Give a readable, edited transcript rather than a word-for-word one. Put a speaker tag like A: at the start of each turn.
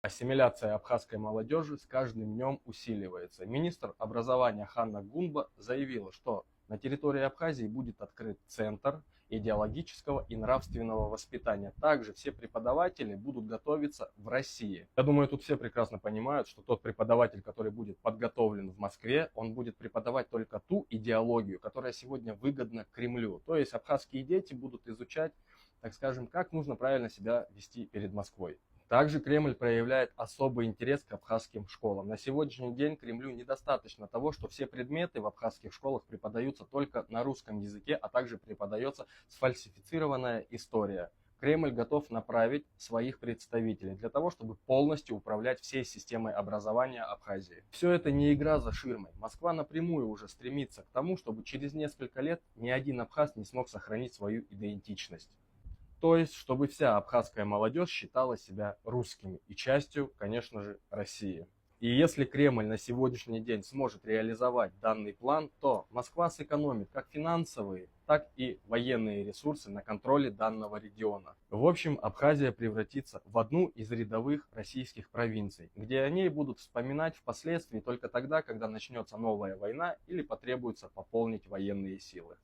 A: Ассимиляция абхазской молодежи с каждым днем усиливается. Министр образования Ханна Гунба заявила, что на территории Абхазии будет открыт центр идеологического и нравственного воспитания. Также все преподаватели будут готовиться в России. Я думаю, тут все прекрасно понимают, что тот преподаватель, который будет подготовлен в Москве, он будет преподавать только ту идеологию, которая сегодня выгодна Кремлю. То есть абхазские дети будут изучать, так скажем, как нужно правильно себя вести перед Москвой. Также Кремль проявляет особый интерес к абхазским школам. На сегодняшний день Кремлю недостаточно того, что все предметы в абхазских школах преподаются только на русском языке, а также преподается сфальсифицированная история. Кремль готов направить своих представителей для того, чтобы полностью управлять всей системой образования Абхазии. Все это не игра за ширмой. Москва напрямую уже стремится к тому, чтобы через несколько лет ни один абхаз не смог сохранить свою идентичность. То есть, чтобы вся абхазская молодежь считала себя русскими и частью, конечно же, России. И если Кремль на сегодняшний день сможет реализовать данный план, то Москва сэкономит как финансовые, так и военные ресурсы на контроле данного региона. В общем, Абхазия превратится в одну из рядовых российских провинций, где о ней будут вспоминать впоследствии только тогда, когда начнется новая война или потребуется пополнить военные силы.